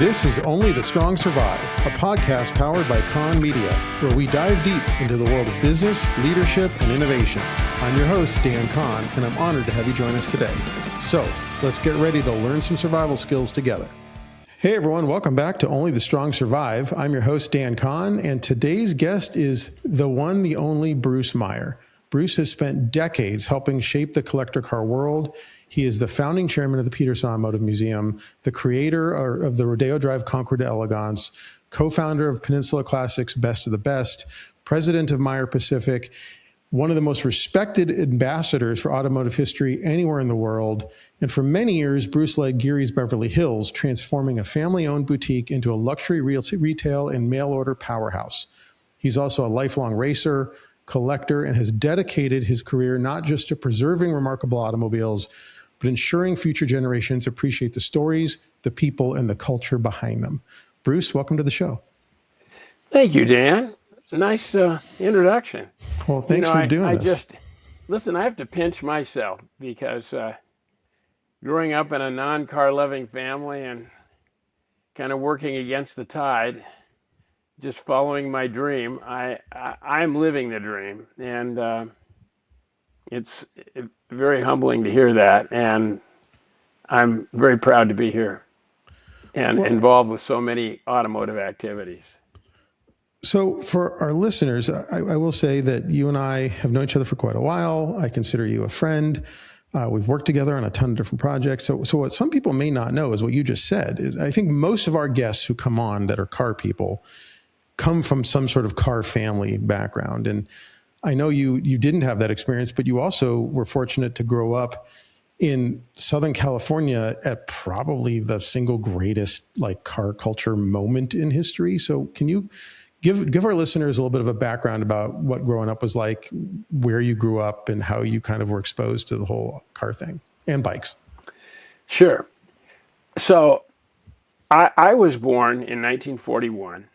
This is Only the Strong Survive, a podcast powered by Kahn Media, where we dive deep into the world of business, leadership, and innovation. I'm your host, Dan Kahn, and I'm honored to have you join us today. So, let's get ready to learn some survival skills together. Hey everyone, welcome back to Only the Strong Survive. I'm your host, Dan Kahn, and today's guest is the one, the only Bruce Meyer. Bruce has spent decades helping shape the collector car world. He is the founding chairman of the Petersen Automotive Museum, the creator of the Rodeo Drive Concours d'Elegance, co-founder of Peninsula Classics, Best of the Best, president of Meyer Pacific, one of the most respected ambassadors for automotive history anywhere in the world. And for many years, Bruce led Geary's Beverly Hills, transforming a family-owned boutique into a luxury retail and mail-order powerhouse. He's also a lifelong racer, collector, and has dedicated his career not just to preserving remarkable automobiles, but ensuring future generations appreciate the stories, the people, and the culture behind them. Bruce, welcome to the show. Thank you, Dan. Nice introduction. Well, thanks for doing this. Listen, I have to pinch myself because growing up in a non-car loving family and kind of working against the tide, just following my dream, I'm living the dream, and it's very humbling to hear that, and I'm very proud to be here and involved with so many automotive activities. So for our listeners, I will say that you and I have known each other for quite a while. I consider you a friend. We've worked together on a ton of different projects. So what some people may not know is what you just said is I think most of our guests who come on that are car people come from some sort of car family background. And I know you didn't have that experience, but you also were fortunate to grow up in Southern California at probably the single greatest car culture moment in history. So can you give our listeners a little bit of a background about what growing up was like, where you grew up, and how you kind of were exposed to the whole car thing and bikes? Sure. So I was born in 1941,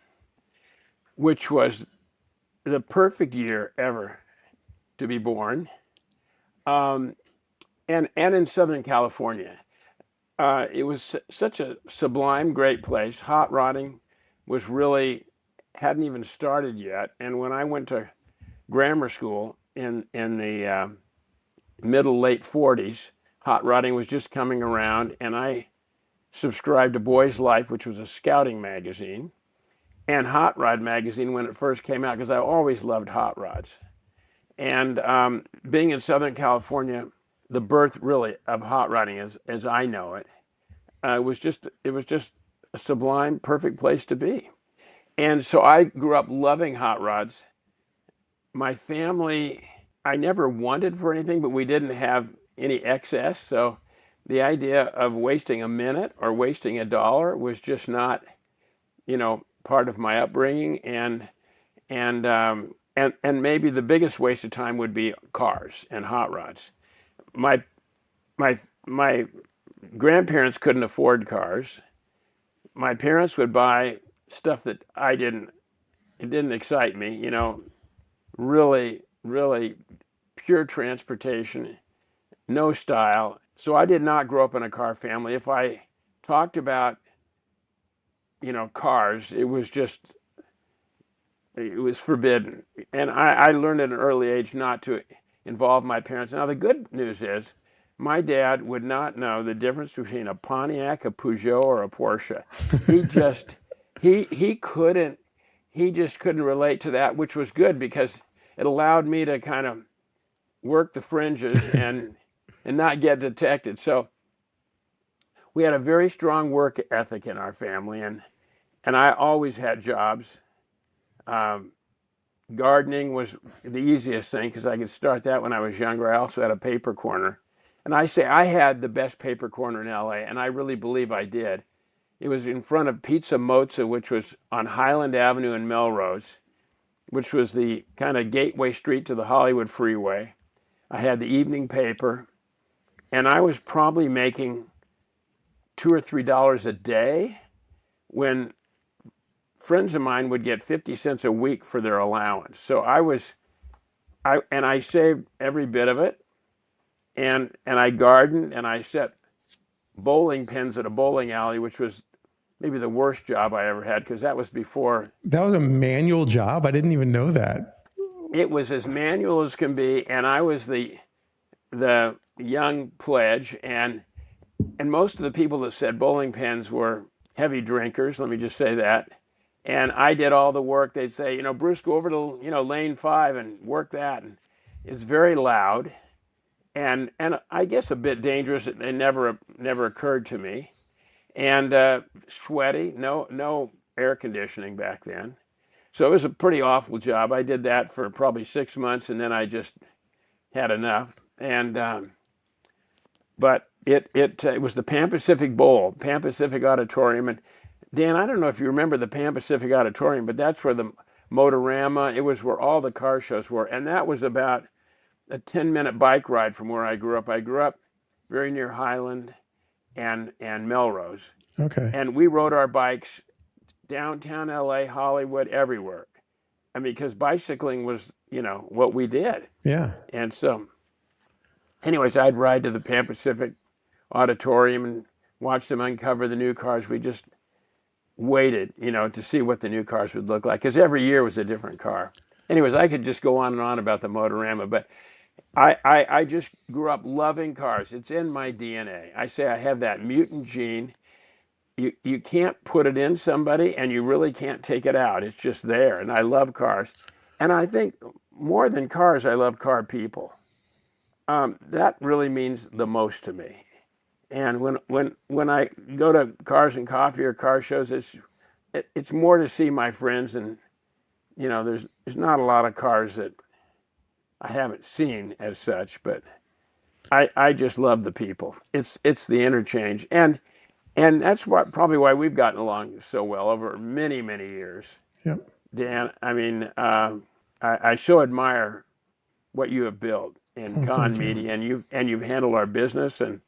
which was the perfect year ever to be born, and in Southern California. It was such a sublime, great place. Hot rodding was hadn't even started yet. And when I went to grammar school in the late 40s, hot rodding was just coming around, and I subscribed to Boy's Life, which was a scouting magazine, and Hot Rod magazine when it first came out, because I always loved hot rods. And being in Southern California, the birth really of hot rodding as I know it, it was just a sublime, perfect place to be. And so I grew up loving hot rods. My family, I never wanted for anything, but we didn't have any excess. So the idea of wasting a minute or wasting $1 was just not, part of my upbringing. And maybe the biggest waste of time would be cars and hot rods. My grandparents couldn't afford cars. My parents would buy stuff that it didn't excite me, really, really pure transportation, no style. So I did not grow up in a car family. If I talked about, cars, it was forbidden. And I learned at an early age not to involve my parents. Now, the good news is my dad would not know the difference between a Pontiac, a Peugeot, or a Porsche. He just couldn't relate to that, which was good because it allowed me to kind of work the fringes and not get detected. So we had a very strong work ethic in our family, and I always had jobs. Gardening was the easiest thing because I could start that when I was younger. I also had a paper corner. And I say I had the best paper corner in LA, and I really believe I did. It was in front of Pizza Mozza, which was on Highland Avenue in Melrose, which was the kind of gateway street to the Hollywood freeway. I had the evening paper, and I was probably making $2 or $3 a day when friends of mine would get 50 cents a week for their allowance. So I saved every bit of it, and I gardened, and I set bowling pins at a bowling alley, which was maybe the worst job I ever had, because that was before. That was a manual job? I didn't even know that. It was as manual as can be, and I was the young pledge, and most of the people that said bowling pins were heavy drinkers. Let me just say that. And I did all the work. They'd say, Bruce, go over to lane 5 and work that. And it's very loud, and I guess a bit dangerous. It never occurred to me. And sweaty, no air conditioning back then. So it was a pretty awful job. I did that for probably 6 months, and then I just had enough. And but it was the Pan Pacific Bowl, Pan Pacific Auditorium, and Dan, I don't know if you remember the Pan Pacific Auditorium, but that's where the Motorama. It was where all the car shows were, and that was about a 10-minute bike ride from where I grew up. I grew up very near Highland and Melrose. Okay. And we rode our bikes downtown LA, Hollywood, everywhere. I mean, because bicycling was, what we did. Yeah. And so, anyways, I'd ride to the Pan Pacific Auditorium and watch them uncover the new cars. We just waited, to see what the new cars would look like, because every year was a different car. Anyways, I could just go on and on about the Motorama, but I just grew up loving cars. It's in my DNA. I say I have that mutant gene. You can't put it in somebody, and you really can't take it out. It's just there, and I love cars. And I think more than cars, I love car people. That really means the most to me. And when I go to Cars and Coffee or car shows, it's more to see my friends, and there's not a lot of cars that I haven't seen as such, but I just love the people. It's the interchange, and that's probably why we've gotten along so well over many years. Yep. Dan, I mean, I so admire what you have built in Kahn Media, and you've handled our business and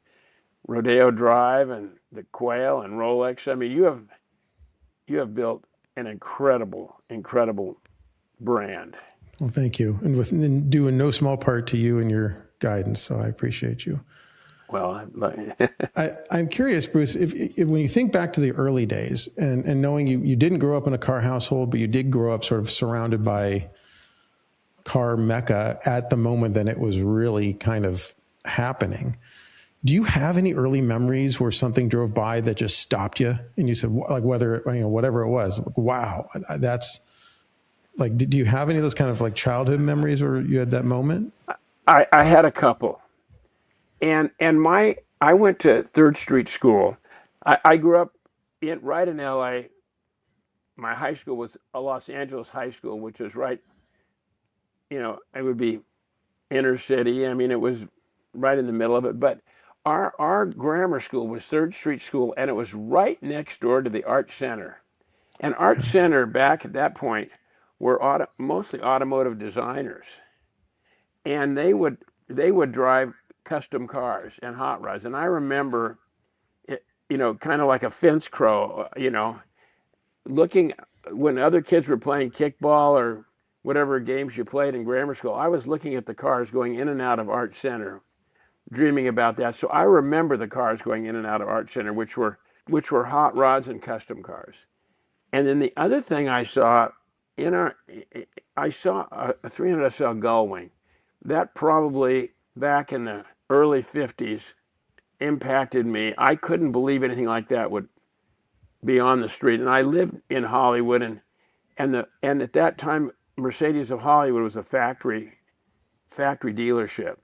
Rodeo Drive and the Quail and Rolex. I mean, you have built an incredible brand. Well, thank you. And due in no small part to you and your guidance. So I appreciate you. Well, I'm curious, Bruce, if when you think back to the early days and knowing you didn't grow up in a car household, but you did grow up sort of surrounded by car mecca at the moment that it was really kind of happening. Do you have any early memories where something drove by that just stopped you and you said, like, whether, whatever it was, like, wow, that's like, do you have any of those kind of like childhood memories where you had that moment? I had a couple, and I went to Third Street School. I grew up right in LA. My high school was a Los Angeles high school, which was right, it would be inner city. I mean, it was right in the middle of it, but our grammar school was Third Street School, and it was right next door to the Art Center. And Art Center back at that point were mostly automotive designers, and they would drive custom cars and hot rods. And I remember, kind of like a fence crow, looking when other kids were playing kickball or whatever games you played in grammar school. I was looking at the cars going in and out of Art Center, dreaming about that. So I remember the cars going in and out of Art Center, which were hot rods and custom cars. And then the other thing I saw I saw a 300 SL Gullwing. That probably back in the early 50s impacted me. I couldn't believe anything like that would be on the street. And I lived in Hollywood, and at that time Mercedes of Hollywood was a factory dealership.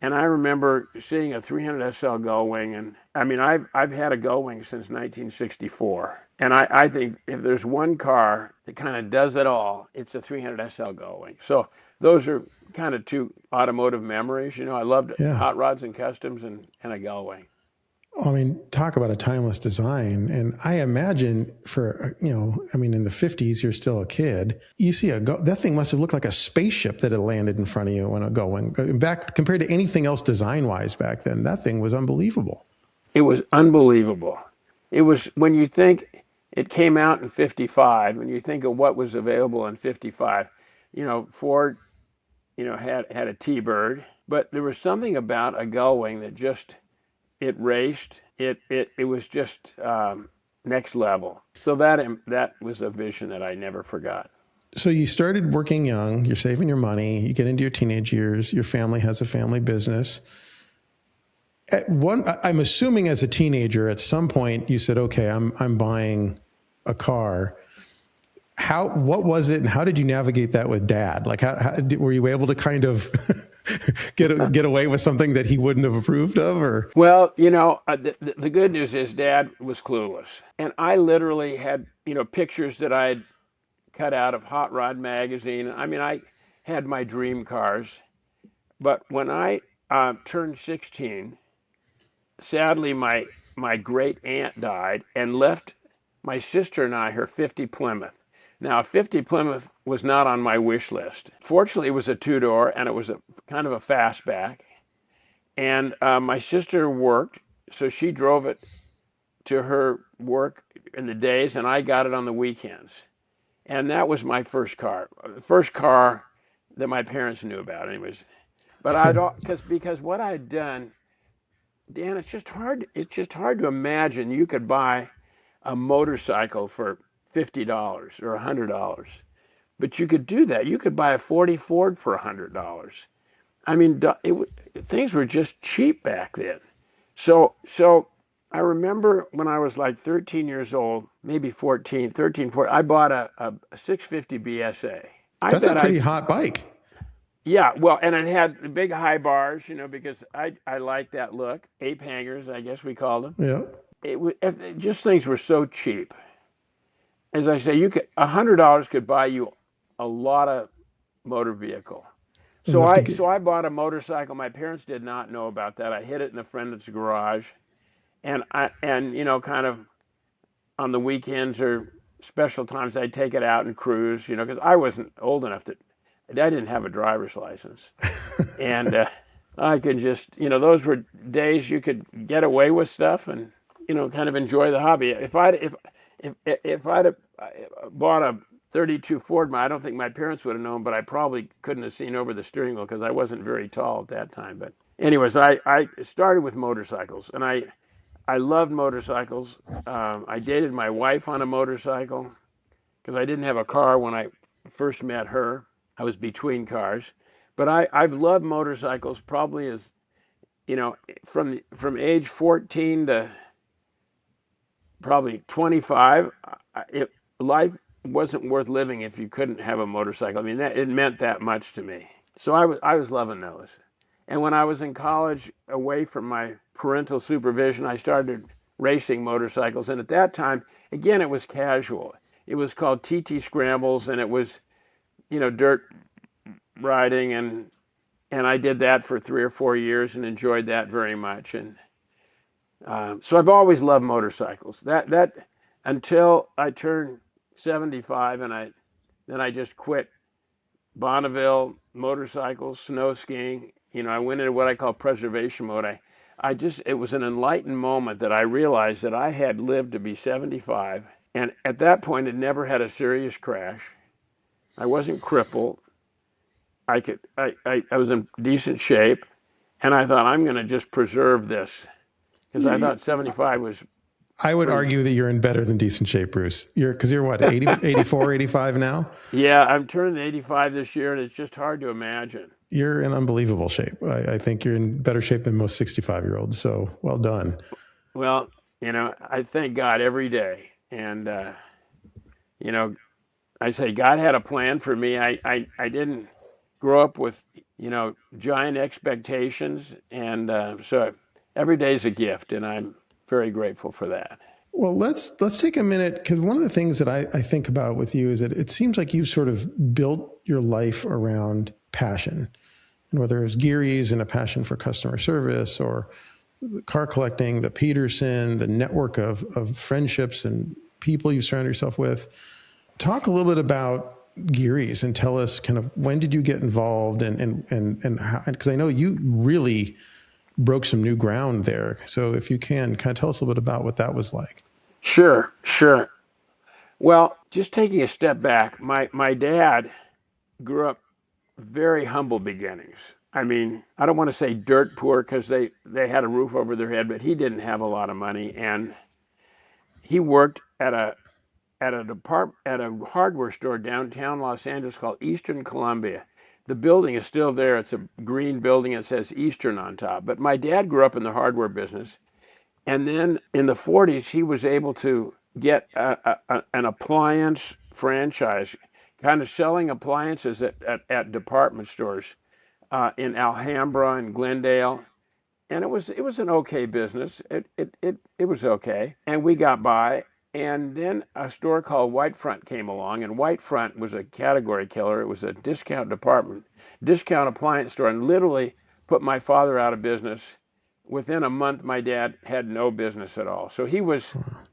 And I remember seeing a 300 SL Gullwing, and I mean, I've had a Gullwing since 1964. And I think if there's one car that kind of does it all, it's a 300 SL Gullwing. So those are kind of two automotive memories. I loved hot rods and customs and a Gullwing. I mean, talk about a timeless design. And I imagine in the 50s, you're still a kid. You see that thing must have looked like a spaceship that had landed in front of you when a Gullwing. Back compared to anything else design-wise back then, that thing was unbelievable. It was unbelievable. It was, when you think it came out in 55, when you think of what was available in 55, Ford, had a T-Bird, but there was something about a Gullwing that just, it raced. It was just next level. So that was a vision that I never forgot. So you started working young, you're saving your money, you get into your teenage years, your family has a family business. I'm assuming as a teenager, at some point you said, okay, I'm buying a car. What was it and how did you navigate that with Dad? Like were you able to kind of get away with something that he wouldn't have approved of, or? Well, the good news is Dad was clueless. And I literally had, pictures that I'd cut out of Hot Rod magazine. I mean, I had my dream cars. But when I turned 16, sadly, my great aunt died and left my sister and I her 50 Plymouth. Now, a 50 Plymouth was not on my wish list. Fortunately, it was a two-door and it was a kind of a fastback. And my sister worked, so she drove it to her work in the days, and I got it on the weekends. And that was my first car, the first car that my parents knew about, anyways. But because what I'd done, Dan, it's just hard to imagine you could buy a motorcycle for $50 or $100. But you could do that. You could buy a 40 Ford for $100. I mean, things were just cheap back then. So I remember when I was like 13 years old, maybe 14, I bought a 650 BSA. That's a pretty hot bike. Yeah, well, and it had the big high bars, because I like that look. Ape hangers, I guess we called them. Yeah. Just things were so cheap. As I say, $100 could buy you a lot of motor vehicle. So I bought a motorcycle. My parents did not know about that. I hid it in a friend's garage, and kind of on the weekends or special times, I'd take it out and cruise, because I wasn't old enough I didn't have a driver's license, and I could just, those were days you could get away with stuff and, kind of enjoy the hobby. If I'd have bought a 32 Ford, I don't think my parents would have known, but I probably couldn't have seen over the steering wheel because I wasn't very tall at that time. But anyways, I started with motorcycles, and I loved motorcycles. I dated my wife on a motorcycle because I didn't have a car when I first met her. I was between cars. But I've loved motorcycles probably as, from age 14 to probably 25. Life wasn't worth living if you couldn't have a motorcycle. I mean, it meant that much to me. So I was loving those. And when I was in college, away from my parental supervision, I started racing motorcycles. And at that time, again, it was casual. It was called TT Scrambles, and it was, dirt riding, and I did that for 3 or 4 years and enjoyed that very much. And so I've always loved motorcycles. That until I turned 75, and then I just quit Bonneville motorcycles, snow skiing. I went into what I call preservation mode. It was an enlightened moment that I realized that I had lived to be 75, and at that point had never had a serious crash. I wasn't crippled. I was in decent shape, and I thought, I'm going to just preserve this, because I thought 75 was. I would argue that you're in better than decent shape, Bruce. You're what, 80, 84, 85 now? Yeah, I'm turning 85 this year, and it's just hard to imagine. You're in unbelievable shape. I think you're in better shape than most 65-year-olds, so well done. Well, I thank God every day. And, I say God had a plan for me. I didn't grow up with, giant expectations. And so every day is a gift, and I'm very grateful for that. Well, let's take a minute, because one of the things that I think about with you is that it seems like you've sort of built your life around passion. And whether it was Geary's and a passion for customer service, or car collecting, the Petersen, the network of friendships and people you surround yourself with. Talk a little bit about Geary's and tell us kind of when did you get involved and how, because I know you really broke some new ground there. So if you can, kind of tell us a little bit about what that was like. Sure. Well, just taking a step back, my dad grew up very humble beginnings. I mean, I don't want to say dirt poor, because they had a roof over their head, but he didn't have a lot of money. And he worked at a hardware store downtown Los Angeles called Eastern Columbia. The building is still there. It's a green building. It says Eastern on top. But my dad grew up in the hardware business. And then in the 40s, he was able to get an appliance franchise, kind of selling appliances at department stores in Alhambra and Glendale. And it was an okay business. It was okay. And we got by. And then a store called Whitefront came along, and Whitefront was a category killer. It was a discount appliance store, and literally put my father out of business. Within a month, my dad had no business at all. So he was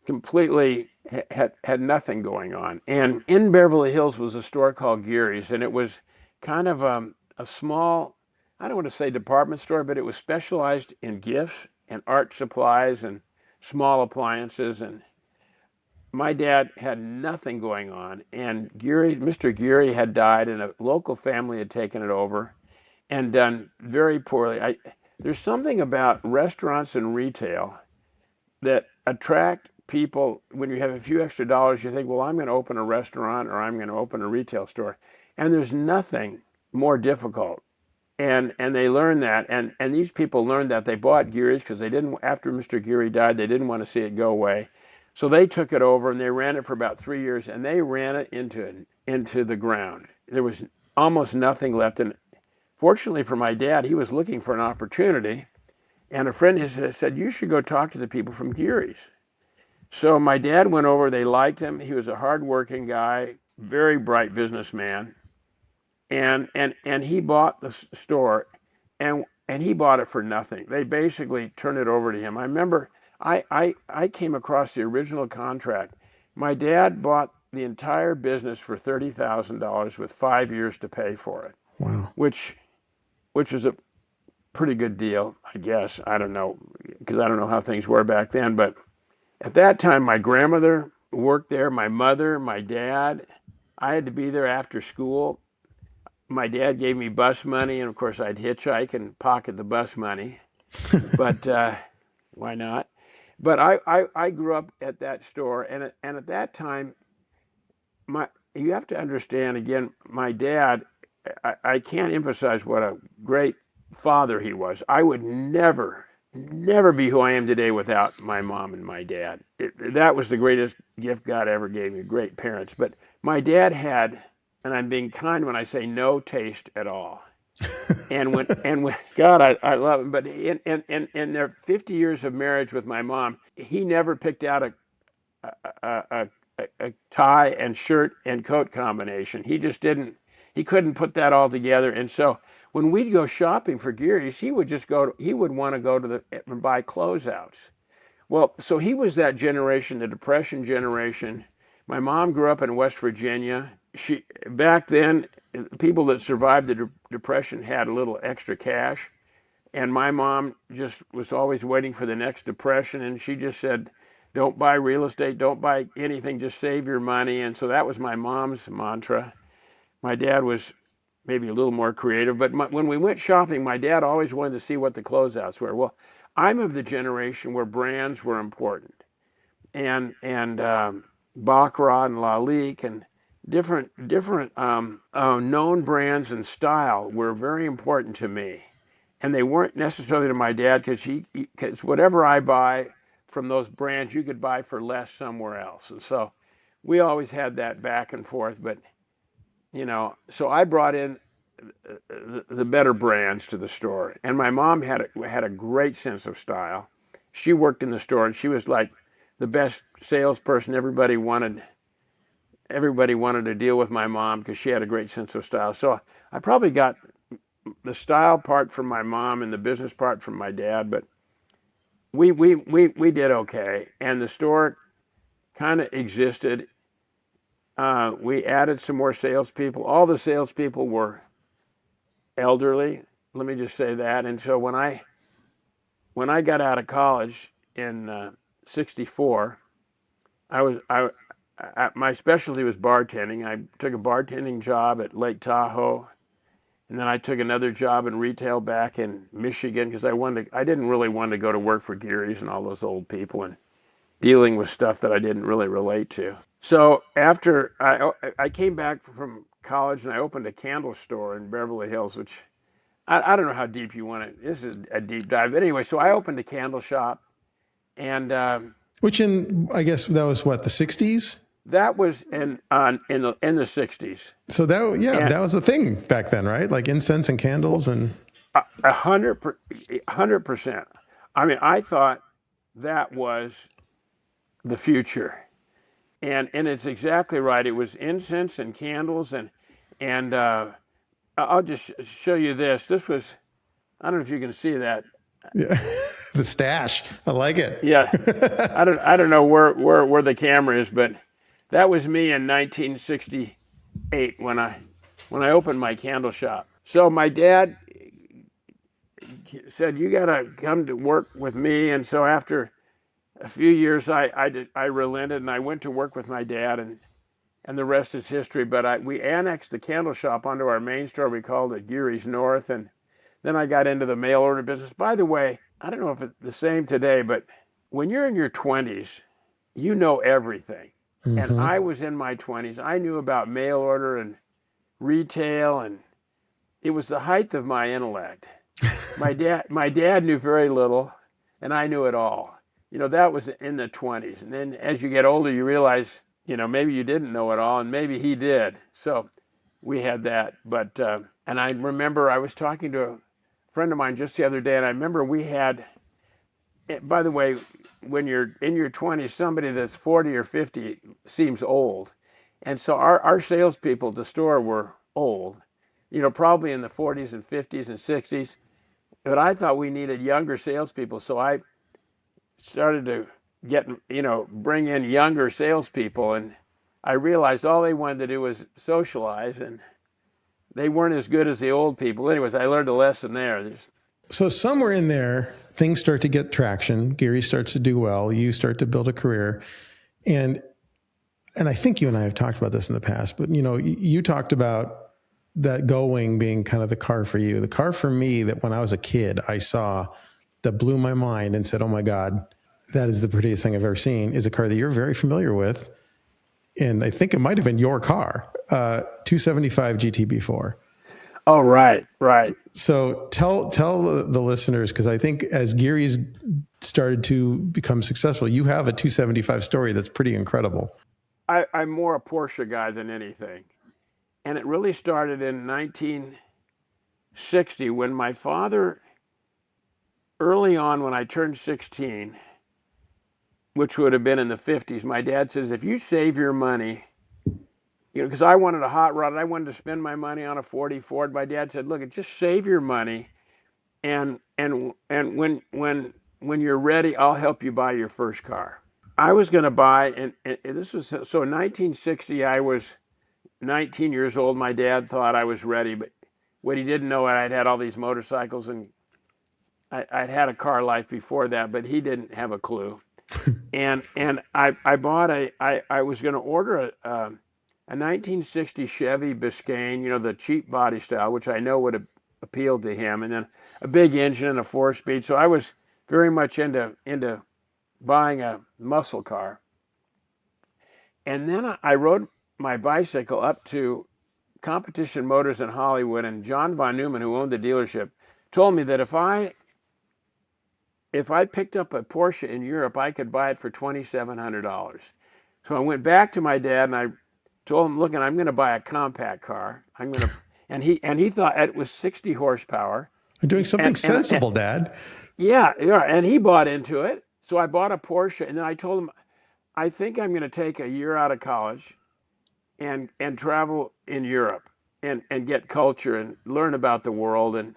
completely, had nothing going on. And in Beverly Hills was a store called Geary's, and it was kind of a small, I don't want to say department store, but it was specialized in gifts and art supplies and small appliances. And my dad had nothing going on. And Mr. Geary had died, and a local family had taken it over and done very poorly. There's something about restaurants and retail that attract people. When you have a few extra dollars, you think, well, I'm going to open a restaurant or I'm going to open a retail store. And there's nothing more difficult. And they learned that. And these people learned that. They bought Geary's because they didn't, after Mr. Geary died, they didn't want to see it go away. So they took it over and they ran it for about 3 years, and they ran it into the ground. There was almost nothing left. And fortunately for my dad, he was looking for an opportunity, and a friend of his said, you should go talk to the people from Geary's. So my dad went over, they liked him. He was a hardworking guy, very bright businessman. And he bought the store, and he bought it for nothing. They basically turned it over to him. I remember I came across the original contract. My dad bought the entire business for $30,000 with 5 years to pay for it. Wow. Which was a pretty good deal, I guess. I don't know, because I don't know how things were back then. But at that time, my grandmother worked there, my mother, my dad. I had to be there after school. My dad gave me bus money, and of course I'd hitchhike and pocket the bus money. But why not? But I grew up at that store, and at that time, you have to understand, again, my dad, I can't emphasize what a great father he was. I would never be who I am today without my mom and my dad. That was the greatest gift God ever gave me, great parents. But my dad had, and I'm being kind when I say no taste at all. And when God, I love him, but in their 50 years of marriage with my mom, he never picked out a tie and shirt and coat combination. He just didn't. He couldn't put that all together. And so when we'd go shopping for Geary's, he would want to go to and buy closeouts. Well, so he was that generation, the Depression generation. My mom grew up in West Virginia. Back then, people that survived the Depression had a little extra cash. And my mom just was always waiting for the next depression. And she just said, don't buy real estate, don't buy anything, just save your money. And so that was my mom's mantra. My dad was maybe a little more creative, but when we went shopping, my dad always wanted to see what the closeouts were. Well, I'm of the generation where brands were important, and Baccarat and Lalique and different known brands and style were very important to me, and they weren't necessarily to my dad because whatever I buy from those brands, you could buy for less somewhere else, and so we always had that back and forth, but. So I brought in the better brands to the store, and my mom had a great sense of style. She worked in the store, and she was like the best salesperson. Everybody wanted to deal with my mom because she had a great sense of style. So I probably got the style part from my mom and the business part from my dad, but we did okay, and the store kind of existed. We added some more salespeople. All the salespeople were elderly. Let me just say that. And so when I got out of college in '64, my specialty was bartending. I took a bartending job at Lake Tahoe, and then I took another job in retail back in Michigan because I didn't really want to go to work for Geary's and all those old people. And dealing with stuff that I didn't really relate to. So after I came back from college and I opened a candle store in Beverly Hills, which I don't know how deep you want it. This is a deep dive. But anyway, so I opened a candle shop, and Which I guess that was what, the 60s? that was in the 60s. So And that was the thing back then, right? Like incense and candles and 100%. I mean, I thought that was the future, and it's exactly right. It was incense and candles, and I'll just show you this. This was, I don't know if you can see that. yeah. The stash. I like it. Yeah, I don't know where the camera is, but that was me in 1968 when I opened my candle shop. So my dad said, "You got to come to work with me." And so after a few years, I relented and I went to work with my dad, and the rest is history. But we annexed the candle shop onto our main store. We called it Geary's North, and then I got into the mail order business. By the way, I don't know if it's the same today, but when you're in your 20s, you know everything. And I was in my 20s. I knew about mail order and retail, and it was the height of my intellect. My dad knew very little, and I knew it all. That was in the 20s. And then as you get older, you realize, maybe you didn't know it all, and maybe he did. So we had that. But and I remember I was talking to a friend of mine just the other day, and I remember we had. By the way, when you're in your 20s, somebody that's 40 or 50 seems old. And so our salespeople at the store were old, probably in the 40s and 50s and 60s. But I thought we needed younger salespeople. So I started to bring in younger salespeople. And I realized all they wanted to do was socialize, and they weren't as good as the old people. Anyways, I learned a lesson there. So somewhere in there, things start to get traction. Geary starts to do well. You start to build a career. And I think you and I have talked about this in the past, but you talked about that going being kind of the car for you. The car for me that when I was a kid, I saw that blew my mind and said, oh my God, that is the prettiest thing I've ever seen, is a car that you're very familiar with. And I think it might've been your car, 275 GTB4. Oh, right. So tell the listeners, because I think as Geary's started to become successful, you have a 275 story that's pretty incredible. I'm more a Porsche guy than anything. And it really started in 1960 when my father, early on when I turned 16, which would have been in the 50s, my dad says, if you save your money, because I wanted a hot rod, I wanted to spend my money on a 40 Ford. My dad said, "Look, just save your money, and when you're ready, I'll help you buy your first car." I was going to buy, and this was so in 1960. I was 19 years old. My dad thought I was ready, but what he didn't know, I'd had all these motorcycles, and I'd had a car life before that, but he didn't have a clue. and I bought I was going to order a 1960 Chevy Biscayne, the cheap body style, which I know would have appealed to him, and then a big engine and a 4-speed. So I was very much into buying a muscle car. And then I rode my bicycle up to Competition Motors in Hollywood, and John Von Neumann, who owned the dealership, told me that if I picked up a Porsche in Europe, I could buy it for $2,700. So I went back to my dad and I told him, "Look, I'm going to buy a compact car. And he thought it was 60 horsepower. I'm doing something sensible, Dad." Yeah, and he bought into it. So I bought a Porsche, and then I told him, "I think I'm going to take a year out of college and travel in Europe and get culture and learn about the world." And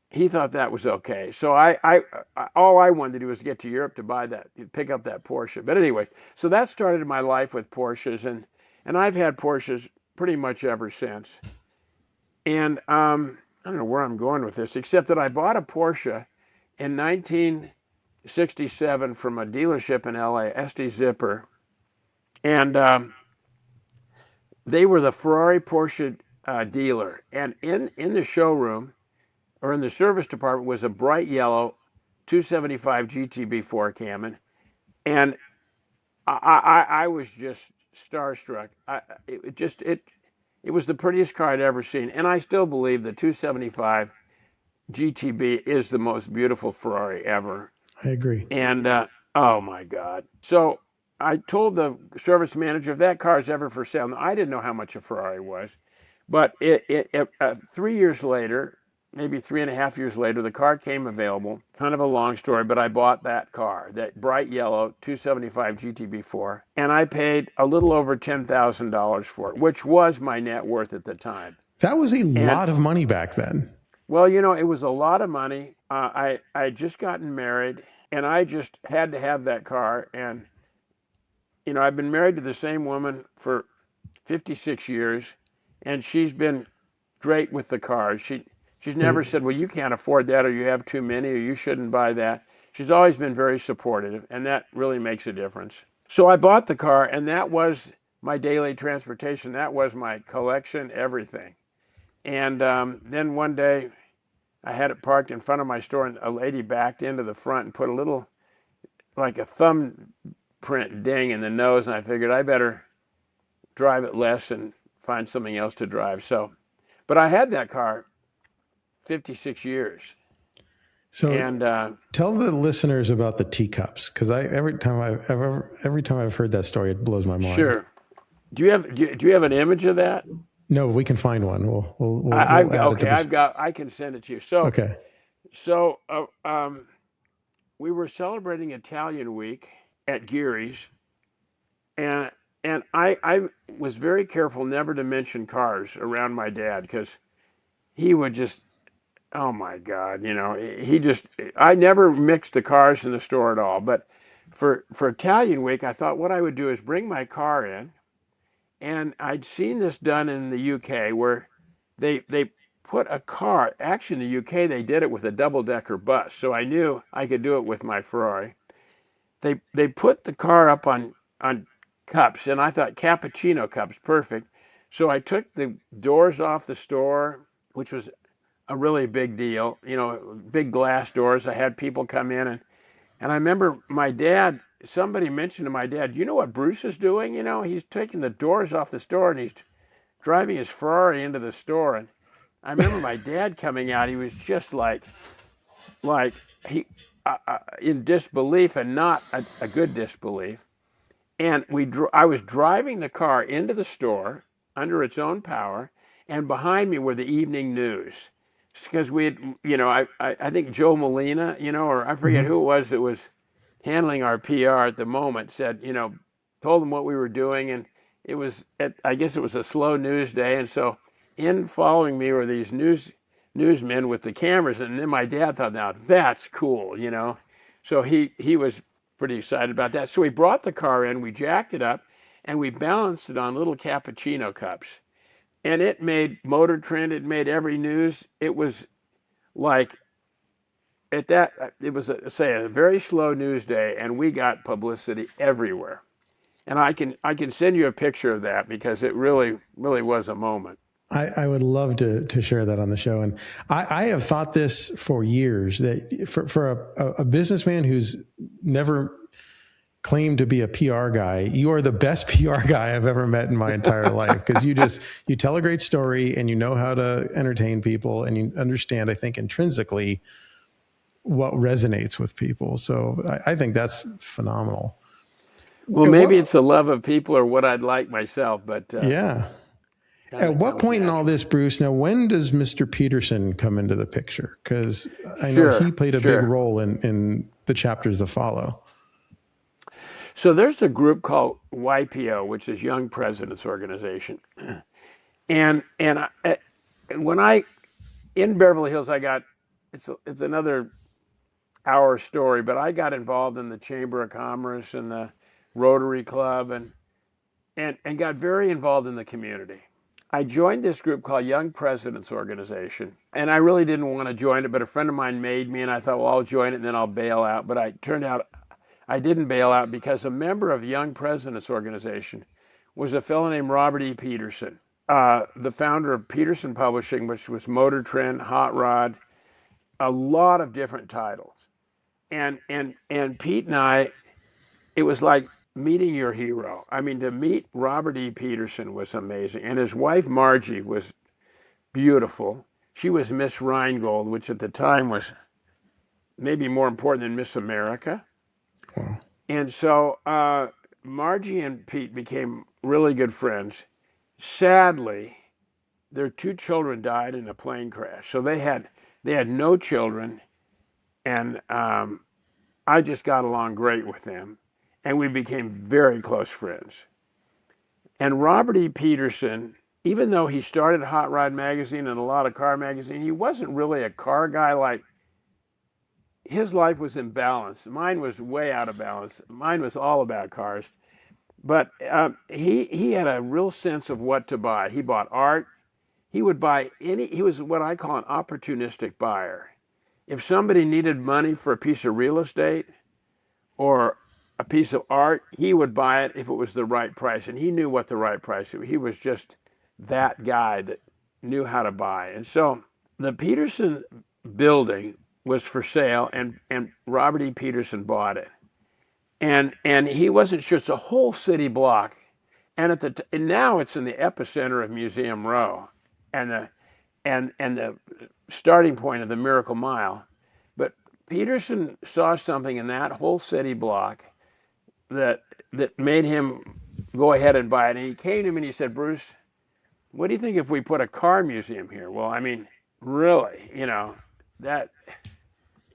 he thought that was okay. So all I wanted to do was get to Europe to pick up that Porsche. But anyway, so that started my life with Porsches, and I've had Porsches pretty much ever since. And I don't know where I'm going with this, except that I bought a Porsche in 1967 from a dealership in LA, SD Zipper, and they were the Ferrari Porsche dealer. And in the showroom, or in the service department, was a bright yellow 275 GTB4 Cayman. and I was just starstruck. It was the prettiest car I'd ever seen, and I still believe the 275 GTB is the most beautiful Ferrari ever. I agree. And oh my God! So I told the service manager if that car is ever for sale. Now, I didn't know how much a Ferrari was, but 3 years later, maybe 3.5 years later, the car came available. Kind of a long story, but I bought that car, that bright yellow 275 GTB4, and I paid a little over $10,000 for it, which was my net worth at the time. That was a And lot of money back then. well, it was a lot of money. I had just gotten married, and I just had to have that car. And I've been married to the same woman for 56 years, and she's been great with the cars. She's never said, "Well, you can't afford that, or you have too many, or you shouldn't buy that." She's always been very supportive, and that really makes a difference. So I bought the car, and that was my daily transportation. That was my collection, everything. And then one day, I had it parked in front of my store, and a lady backed into the front and put a little, like a thumbprint ding in the nose, and I figured I better drive it less and find something else to drive. But I had that car 56 years. So And tell the listeners about the teacups, because every time I've heard that story, it blows my mind. Sure. Do you have an image of that? No, we can find one. We'll I've add it to this. I can send it to you. So Okay. So we were celebrating Italian Week at Geary's, and I was very careful never to mention cars around my dad because he would just, oh my God, I never mixed the cars in the store at all. But for Italian Week, I thought what I would do is bring my car in, and I'd seen this done in the UK where they put a car. Actually, in the UK, they did it with a double-decker bus, so I knew I could do it with my Ferrari. They put the car up on cups, and I thought cappuccino cups, perfect. So I took the doors off the store, which was a really big deal. Big glass doors. I had people come in, and I remember my dad. Somebody mentioned to my dad, "You know what Bruce is doing? He's taking the doors off the store and he's driving his Ferrari into the store." And I remember my dad coming out. He was just like he in disbelief, and not a good disbelief. And I was driving the car into the store under its own power, and behind me were the evening news, because we had, I think Joe Molina, or I forget who it was that was handling our PR at the moment, said, told them what we were doing, and it was I guess it was a slow news day, and so in following me were these newsmen with the cameras, and then my dad thought, now that's cool, so he was pretty excited about that. So we brought the car in, we jacked it up, and we balanced it on little cappuccino cups, and it made Motor Trend, it made every news. It was like it was a very slow news day, and we got publicity everywhere. And I can send you a picture of that because it really was a moment. I would love to share that on the show. And I have thought this for years, that for a businessman who's never claimed to be a PR guy, you are the best PR guy I've ever met in my entire life, because you tell a great story and you know how to entertain people, and you understand, I think, intrinsically what resonates with people. So I think that's phenomenal. Well, maybe it's the love of people or what I'd like myself, but yeah. At what point in all this, Bruce, now when does Mr. Petersen come into the picture? Because I know he played a big role in the chapters that follow. So there's a group called YPO, which is Young Presidents Organization. And when I, in Beverly Hills, it's another hour story, but I got involved in the Chamber of Commerce and the Rotary Club and got very involved in the community. I joined this group called Young Presidents Organization, and I really didn't want to join it, but a friend of mine made me, and I thought, well, I'll join it and then I'll bail out. But it turned out I didn't bail out, because a member of Young Presidents Organization was a fellow named Robert E. Petersen, the founder of Petersen Publishing, which was Motor Trend, Hot Rod, a lot of different titles. And Pete and I it was like meeting your hero. I mean, to meet Robert E. Petersen was amazing. And his wife, Margie, was beautiful. She was Miss Rheingold, which at the time was maybe more important than Miss America. Wow. And so Margie and Pete became really good friends. Sadly, their 2 children died in a plane crash. So they had no children, and I just got along great with them, and we became very close friends. And Robert E. Petersen, even though he started Hot Rod Magazine and a lot of car magazine, he wasn't really a car guy. Like, his life was in balance. Mine was way out of balance. Mine was all about cars. But he had a real sense of what to buy. He bought art. He would buy he was what I call an opportunistic buyer. If somebody needed money for a piece of real estate or a piece of art, he would buy it if it was the right price. And he knew what the right price was. He was just that guy that knew how to buy. And so the Petersen building was for sale, and Robert E. Petersen bought it. And he wasn't sure. It's a whole city block. And and now it's in the epicenter of Museum Row and the starting point of the Miracle Mile. But Petersen saw something in that whole city block that made him go ahead and buy it. And he came to me and he said, "Bruce, what do you think if we put a car museum here?" Well, I mean, really, that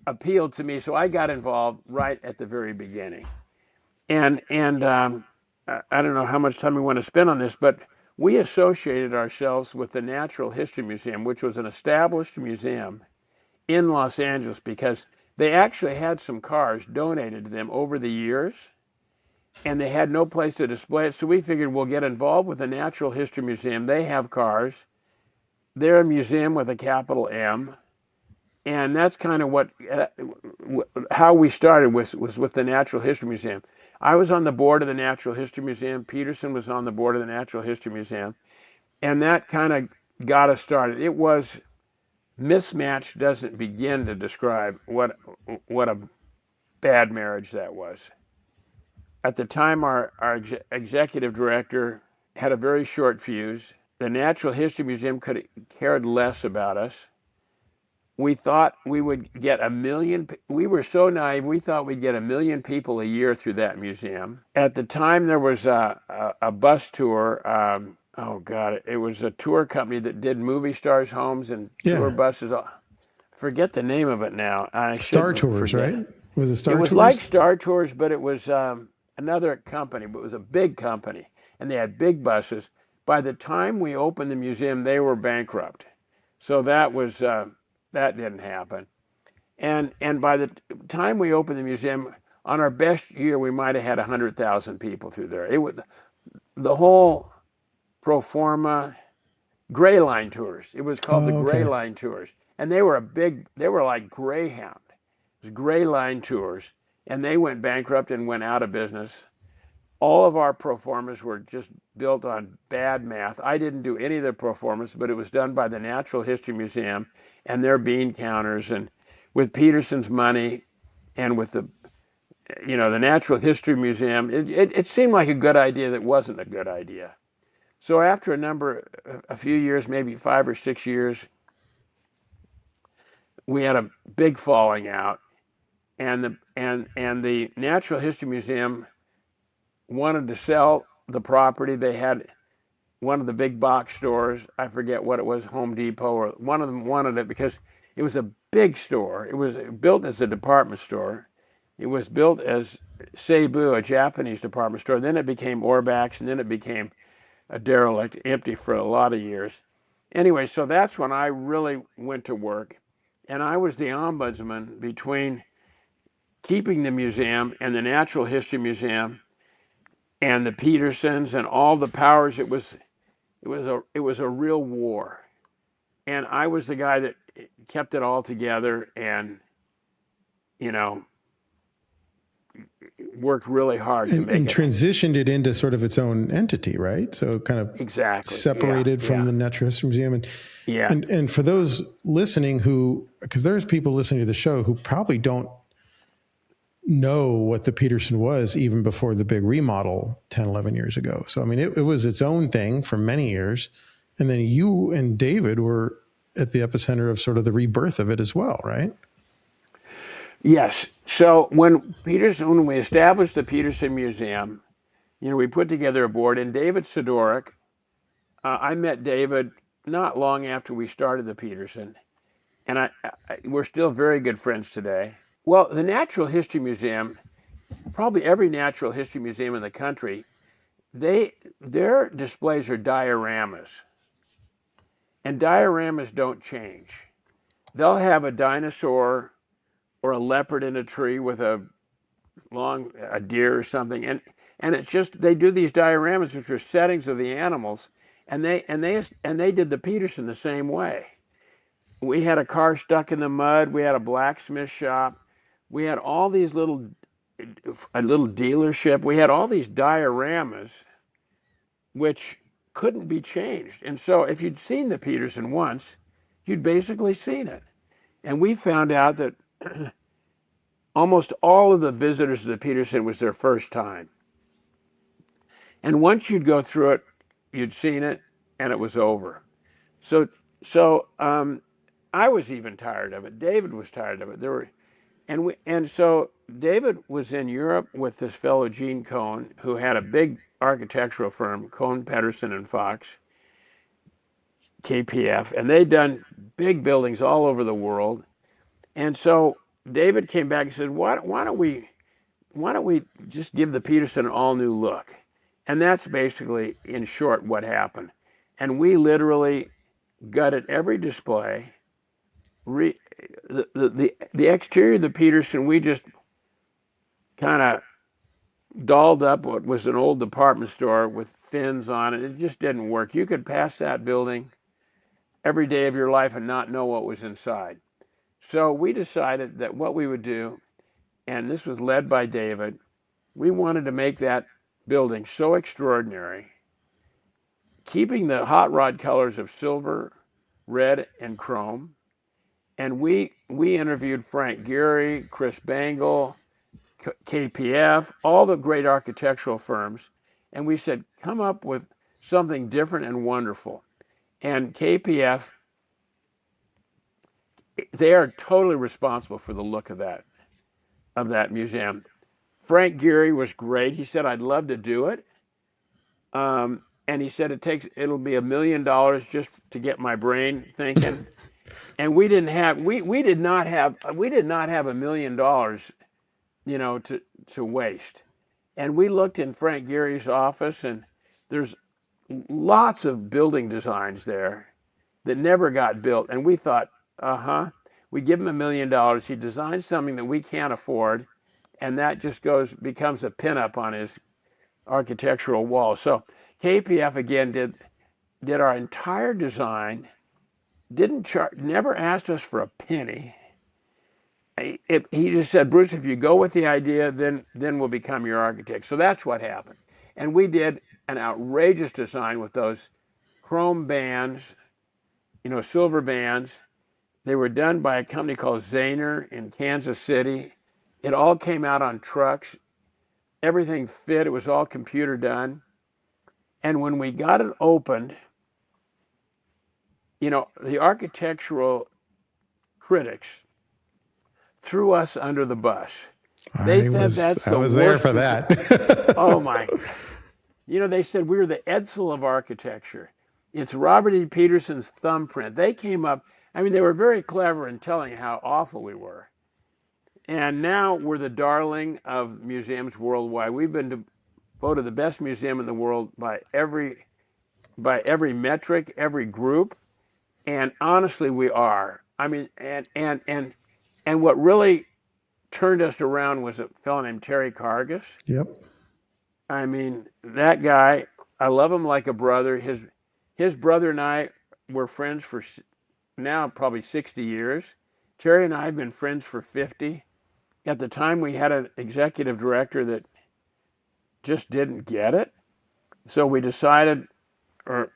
appealed to me. So I got involved right at the very beginning. And I don't know how much time we want to spend on this, but we associated ourselves with the Natural History Museum, which was an established museum in Los Angeles, because they actually had some cars donated to them over the years, and they had no place to display it. So we figured we'll get involved with the Natural History Museum. They have cars. They're a museum with a capital M. And that's kind of how we started was with the Natural History Museum. I was on the board of the Natural History Museum. Petersen was on the board of the Natural History Museum. And that kind of got us started. It was mismatched, doesn't begin to describe what a bad marriage that was. At the time, our executive director had a very short fuse. The Natural History Museum cared less about us. We thought we would get 1 million. We were so naive. We thought we'd get 1 million people a year through that museum. At the time, there was a bus tour. Oh God, it was a tour company that did movie stars' homes and tour buses. Forget the name of it now. Star Tours, right? Was it Star Tours? It was like Star Tours, but it was another company. But it was a big company, and they had big buses. By the time we opened the museum, they were bankrupt. So that was. That didn't happen. And by the time we opened the museum, on our best year, we might have had 100,000 people through there. It was the whole pro forma Gray Line tours. It was called the Gray Line tours. And they were like Greyhound. It was Gray Line tours. And they went bankrupt and went out of business. All of our pro formas were just built on bad math. I didn't do any of the pro formas, but it was done by the Natural History Museum and their bean counters, and with Petersen's money and with the Natural History Museum. It seemed like a good idea that wasn't a good idea. So after a few years, maybe 5 or 6 years, we had a big falling out, and the Natural History Museum wanted to sell the property. They had one of the big box stores, I forget what it was, Home Depot, or one of them wanted it because it was a big store. It was built as a department store. It was built as Seibu, a Japanese department store. Then it became Orbax, and then it became a derelict, empty for a lot of years. Anyway, so that's when I really went to work. And I was the ombudsman between keeping the museum and the Natural History Museum and the Petersens and all the powers. It was a real war. And I was the guy that kept it all together and, worked really hard to make it. And transitioned it into sort of its own entity, right? So kind of separated from the Natural History Museum. And for those listening because there's people listening to the show who probably don't know what the Petersen was even before the big remodel 10, 11 years ago. So, I mean, it was its own thing for many years. And then you and David were at the epicenter of sort of the rebirth of it as well, right? Yes. So when we established the Petersen Museum, we put together a board, and David Sidoric, I met David not long after we started the Petersen, and we're still very good friends today. Well, the Natural History Museum, probably every natural history museum in the country, their displays are dioramas, and dioramas don't change. They'll have a dinosaur or a leopard in a tree with a deer or something, and it's just they do these dioramas, which are settings of the animals, and they did the Petersen the same way. We had a car stuck in the mud. We had a blacksmith shop. We had all these a little dealership. We had all these dioramas, which couldn't be changed. And so if you'd seen the Petersen once, you'd basically seen it. And we found out that almost all of the visitors to the Petersen was their first time. And once you'd go through it, you'd seen it, and it was over. So I was even tired of it. David was tired of it. So David was in Europe with this fellow Gene Cohn, who had a big architectural firm, Cohn, Petersen and Fox, KPF, and they'd done big buildings all over the world. And so David came back and said, why don't we just give the Petersen an all new look? And that's basically, in short, what happened. And we literally gutted every display. The exterior of the Petersen, we just kind of dolled up what was an old department store with fins on it. It just didn't work. You could pass that building every day of your life and not know what was inside. So we decided that what we would do, and this was led by David, we wanted to make that building so extraordinary, keeping the hot rod colors of silver, red, and chrome. And we interviewed Frank Gehry, Chris Bangle, KPF, all the great architectural firms, and we said, come up with something different and wonderful. And KPF, they are totally responsible for the look of that museum. Frank Gehry was great. He said, I'd love to do it. And he said it'll be $1 million just to get my brain thinking. And we did not have $1 million, to waste. And we looked in Frank Gehry's office, and there's lots of building designs there that never got built. And we thought, we give him $1 million. He designs something that we can't afford, and that just becomes a pinup on his architectural wall. So KPF again did our entire design, never asked us for a penny. He just said, Bruce, if you go with the idea, then we'll become your architect. So that's what happened. And we did an outrageous design with those chrome bands, silver bands. They were done by a company called Zahner in Kansas City. It all came out on trucks. Everything fit. It was all computer done. And when we got it opened, the architectural critics threw us under the bus. I was there for that. Oh my. They said we were the Edsel of architecture. It's Robert E. Petersen's thumbprint. They came up, they were very clever in telling how awful we were. And now we're the darling of museums worldwide. We've been voted the best museum in the world by every metric, every group. And honestly, we are. And what really turned us around was a fellow named Terry Kargas. Yep. That guy, I love him like a brother. His brother and I were friends for now probably 60 years. Terry and I have been friends for 50. At the time, we had an executive director that just didn't get it. So we decided, or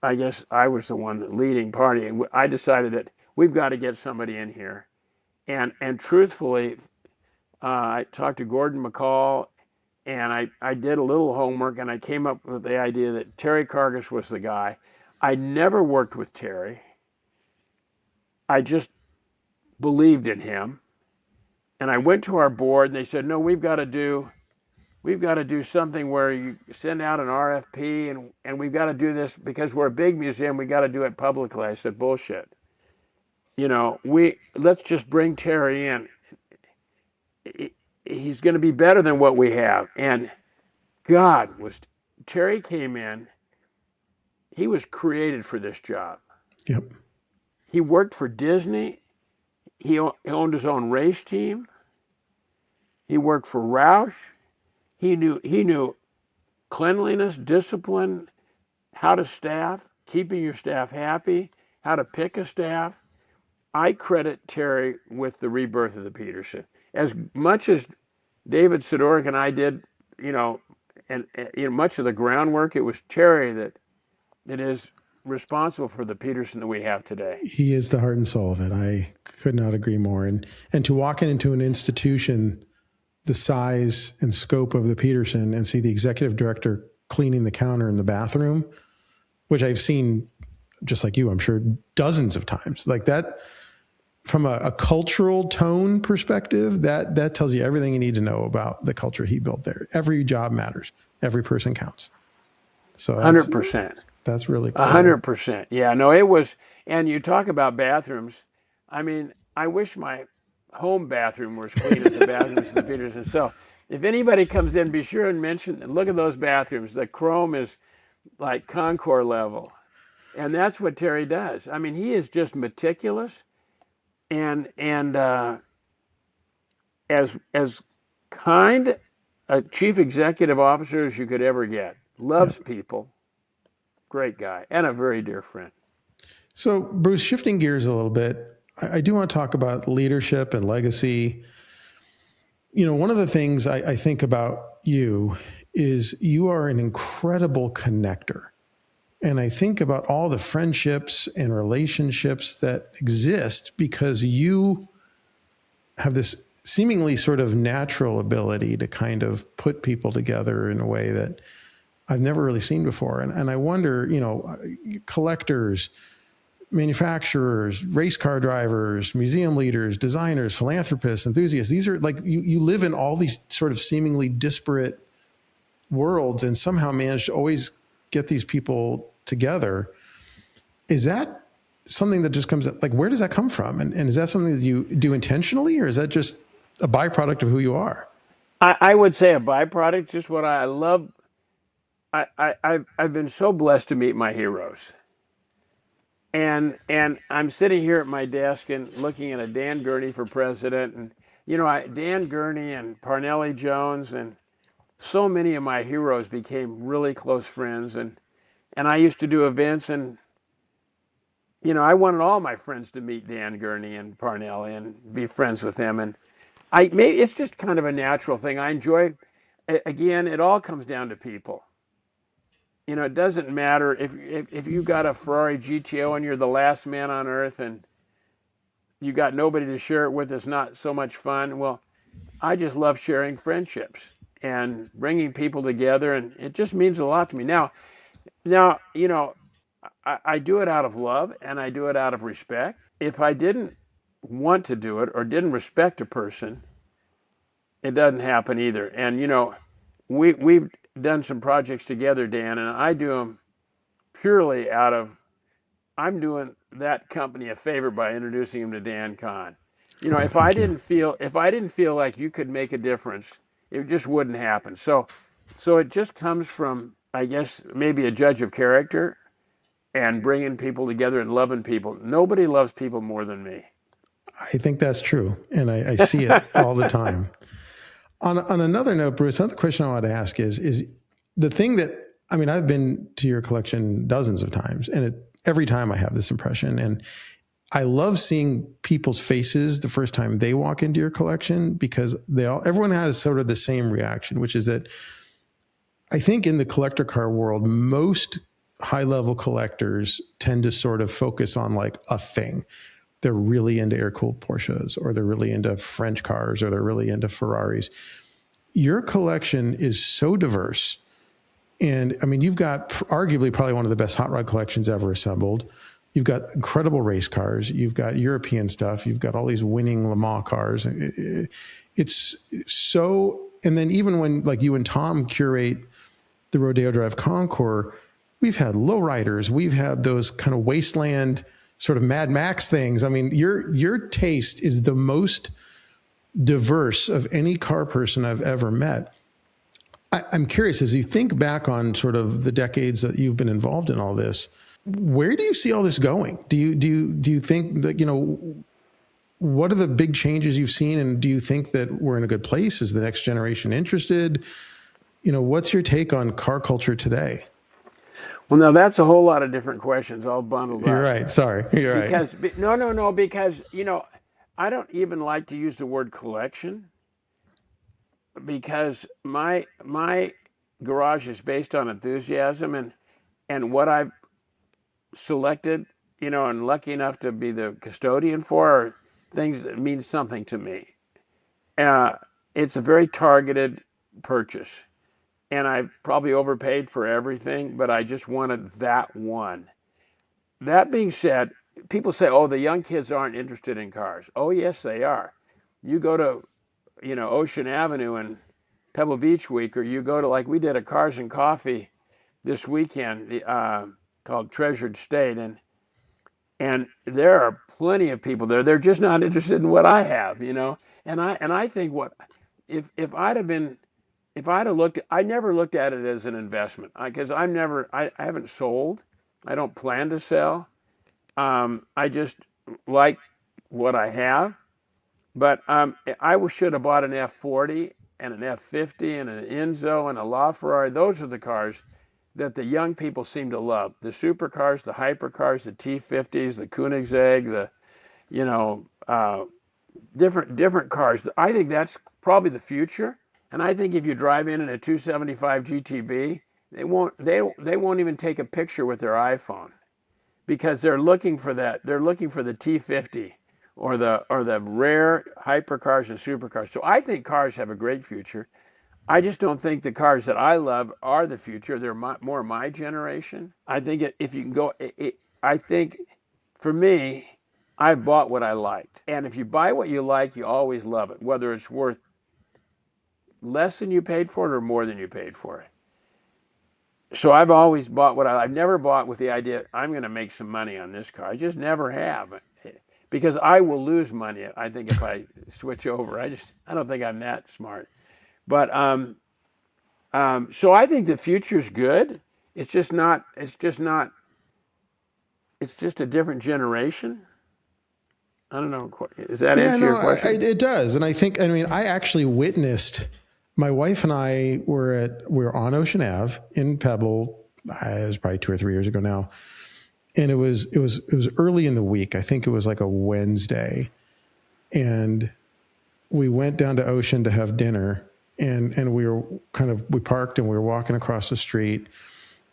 I guess I was the one, the leading party, and I decided that we've got to get somebody in here. And truthfully, I talked to Gordon McCall, and I did a little homework, and I came up with the idea that Terry Cargus was the guy. I never worked with Terry. I just believed in him. And I went to our board, and they said, no, we've got to do something where you send out an RFP, and we've got to do this because we're a big museum. We got to do it publicly. I said, bullshit. Let's just bring Terry in. He's going to be better than what we have. And Terry came in. He was created for this job. Yep. He worked for Disney. He owned his own race team. He worked for Roush. He knew cleanliness, discipline, how to staff, keeping your staff happy, how to pick a staff. I credit Terry with the rebirth of the Petersen. As much as David Sidorik and I did, and much of the groundwork, it was Terry that is responsible for the Petersen that we have today. He is the heart and soul of it. I could not agree more. And to walk into an institution the size and scope of the Petersen and see the executive director cleaning the counter in the bathroom, which I've seen, just like you, I'm sure, dozens of times. Like that, from a cultural tone perspective, that tells you everything you need to know about the culture he built there. Every job matters. Every person counts. So 100%. That's really cool. 100%. Yeah, no, it was. And you talk about bathrooms. I mean, I wish my home bathroom were as clean as the bathrooms in the Petersen. So if anybody comes in, be sure and look at those bathrooms. The chrome is like Concours level. And that's what Terry does. I mean, he is just meticulous and as kind a chief executive officer as you could ever get. Loves people. Great guy and a very dear friend. So, Bruce, shifting gears a little bit, I do want to talk about leadership and legacy. One of the things I think about you is you are an incredible connector. And I think about all the friendships and relationships that exist because you have this seemingly sort of natural ability to kind of put people together in a way that I've never really seen before. And I wonder, collectors, manufacturers, race car drivers, museum leaders, designers, philanthropists, enthusiasts. These are like, you live in all these sort of seemingly disparate worlds and somehow manage to always get these people together. Is that something that just comes, like, where does that come from? And is that something that you do intentionally, or is that just a byproduct of who you are? I would say a byproduct, just what I love. I've been so blessed to meet my heroes. And I'm sitting here at my desk and looking at a Dan Gurney for president. And, Dan Gurney and Parnelli Jones and so many of my heroes became really close friends. And I used to do events and, I wanted all my friends to meet Dan Gurney and Parnelli and be friends with them. And maybe it's just kind of a natural thing. I enjoy, again, it all comes down to people. It doesn't matter if you got a Ferrari GTO and you're the last man on earth and you got nobody to share it with, it's not so much fun. Well, I just love sharing friendships and bringing people together, and it just means a lot to me. Now, I do it out of love and I do it out of respect. If I didn't want to do it or didn't respect a person, it doesn't happen either. And, we've done some projects together, Dan, and I do them purely I'm doing that company a favor by introducing him to Dan Kahn. If I didn't feel like you could make a difference, it just wouldn't happen. So it just comes from, I guess, maybe a judge of character and bringing people together and loving people. Nobody loves people more than me. I think that's true. And I see it all the time. On another note, Bruce, another question I want to ask is the thing that, I've been to your collection dozens of times, and every time I have this impression, and I love seeing people's faces the first time they walk into your collection, because everyone has sort of the same reaction, which is that I think in the collector car world, most high-level collectors tend to sort of focus on like a thing. they're really into air-cooled Porsches, or they're really into French cars, or they're really into Ferraris. Your collection is so diverse. And I mean, you've got arguably probably one of the best hot rod collections ever assembled. You've got incredible race cars. You've got European stuff. You've got all these winning Le Mans cars. It's so, and then even when like you and Tom curate the Rodeo Drive Concours, we've had lowriders. We've had those kind of wasteland sort of Mad Max things. I mean, your taste is the most diverse of any car person I've ever met. I'm curious, as you think back on sort of the decades that you've been involved in all this, where do you see all this going? Do you think that, you know, what are the big changes you've seen, and do you think that we're in a good place? Is the next generation interested? You know, what's your take on car culture today? Well, now that's a whole lot of different questions all bundled up. You're right. Sorry. You're because, right. No, because, you know, I don't even like to use the word collection, because my garage is based on enthusiasm, and what I've selected, you know, and lucky enough to be the custodian for, are things that mean something to me. It's a very targeted purchase, and I probably overpaid for everything, but I just wanted that one. That being said, people say, oh, the young kids aren't interested in cars. Oh, yes, they are. You go to, you know, Ocean Avenue and Pebble Beach week, or you go to, like we did a Cars and Coffee this weekend called Treasured State, and there are plenty of people there. They're just not interested in what I have, you know. And I think what if I'd have looked, I never looked at it as an investment, because I haven't sold. I don't plan to sell. I just like what I have. But I should have bought an F40 and an F50 and an Enzo and a LaFerrari. Those are the cars that the young people seem to love. The supercars, the hypercars, the T50s, the Koenigsegg, the, you know, different cars. I think that's probably the future. And I think if you drive in a 275 GTB, they won't even take a picture with their iPhone, because they're looking for that. They're looking for the T50 or the rare hypercars and supercars. So I think cars have a great future. I just don't think the cars that I love are the future. They're more my generation. I think if you can go, I think for me, I bought what I liked. And if you buy what you like, you always love it, whether it's worth less than you paid for it or more than you paid for it. So I've always bought I've never bought with the idea, I'm going to make some money on this car. I just never have, because I will lose money, I think, if I switch over. I don't think I'm that smart. But so I think the future's good. It's just a different generation. I don't know. Does that answer your question? It does. And I think, I mean, I actually witnessed, my wife and I were on Ocean Ave in Pebble. It was probably 2 or 3 years ago now. And it was early in the week. I think it was like a Wednesday. And we went down to Ocean to have dinner, and we parked and we were walking across the street,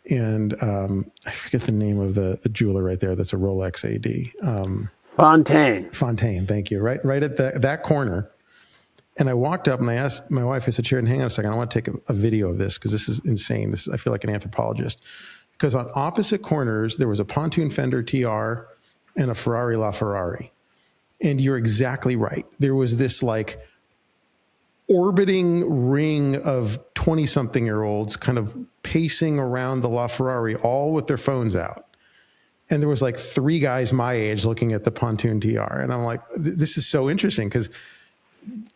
and I forget the name of the jeweler right there. That's a Rolex AD. Fontaine. Thank you. Right at that corner. And I walked up and I asked my wife, I said, Sharon, hang on a second. I want to take a video of this, because this is insane. I feel like an anthropologist. Because on opposite corners, there was a pontoon fender TR and a Ferrari LaFerrari. And you're exactly right. There was this like orbiting ring of 20-something-year-olds kind of pacing around the LaFerrari, all with their phones out. And there was like 3 guys my age looking at the pontoon TR. And I'm like, this is so interesting, because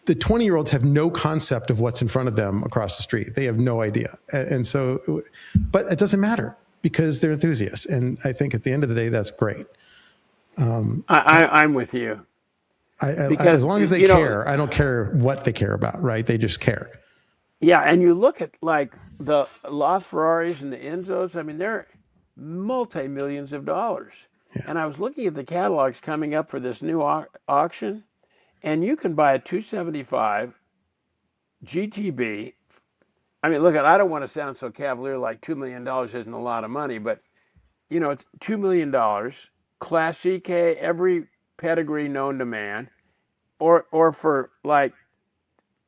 the 20-year-olds have no concept of what's in front of them across the street. They have no idea. And so, but it doesn't matter, because they're enthusiasts. And I think at the end of the day, that's great. I'm with you. Because as long as they care, I don't care what they care about, right? They just care. Yeah, and you look at like the LaFerraris and the Enzos. I mean, they're multi-millions of dollars. Yeah. And I was looking at the catalogs coming up for this new auction, and you can buy a 275 GTB. I mean, look, I don't want to sound so cavalier, like $2 million isn't a lot of money, but, you know, it's $2 million, Class CK, every pedigree known to man, or for like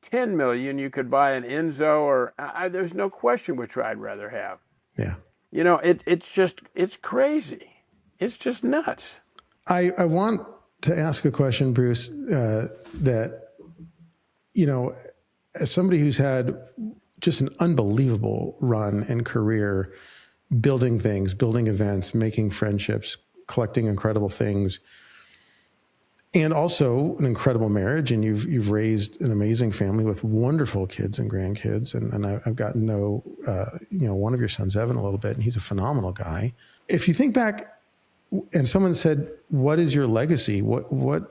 10 million, you could buy an Enzo, or there's no question which I'd rather have. Yeah. It's crazy. It's just nuts. I want to ask a question, Bruce, that, as somebody who's had just an unbelievable run and career building things, building events, making friendships, collecting incredible things, and also an incredible marriage, and you've raised an amazing family with wonderful kids and grandkids, and I've gotten to know one of your sons, Evan, a little bit, and he's a phenomenal guy. If you think back, and someone said, "What is your legacy? What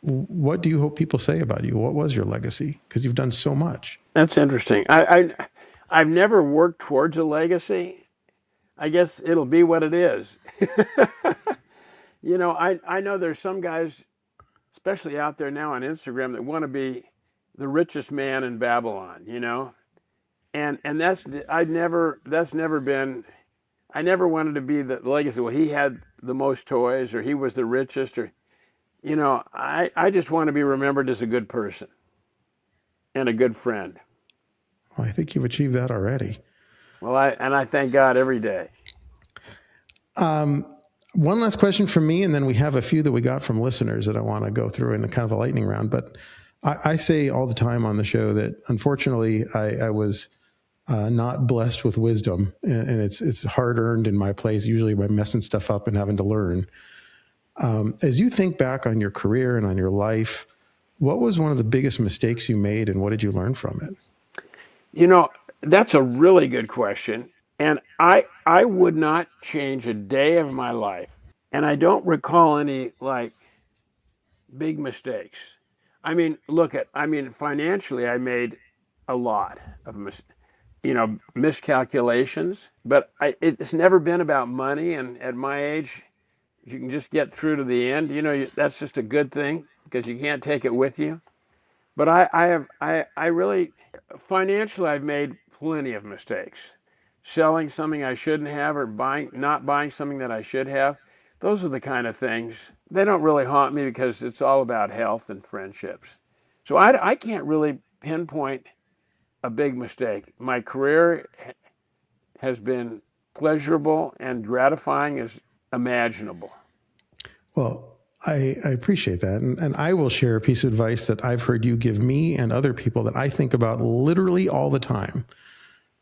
do you hope people say about you? What was your legacy? Because you've done so much." That's interesting. I've never worked towards a legacy. I guess it'll be what it is. I know there's some guys, especially out there now on Instagram, that want to be the richest man in Babylon, and that's never been. I never wanted to be the legacy. Well, he had the most toys, or he was the richest, or I just want to be remembered as a good person and a good friend. Well, I think you've achieved that already. Well, I thank God every day. One last question from me, and then we have a few that we got from listeners that I want to go through in a kind of a lightning round. But I say all the time on the show that unfortunately I was not blessed with wisdom, and it's hard earned in my place, usually by messing stuff up and having to learn. As you think back on your career and on your life, what was one of the biggest mistakes you made, and what did you learn from it? That's a really good question. And I would not change a day of my life. And I don't recall any big mistakes. Financially, I made a lot of miscalculations, but it's never been about money. And at my age, if you can just get through to the end, that's just a good thing, because you can't take it with you. But I really, financially, I've made plenty of mistakes. Selling something I shouldn't have, or not buying something that I should have. Those are the kind of things. They don't really haunt me, because it's all about health and friendships. So I can't really pinpoint a big mistake. My career has been pleasurable and gratifying as imaginable. Well, I appreciate that. And I will share a piece of advice that I've heard you give me and other people that I think about literally all the time,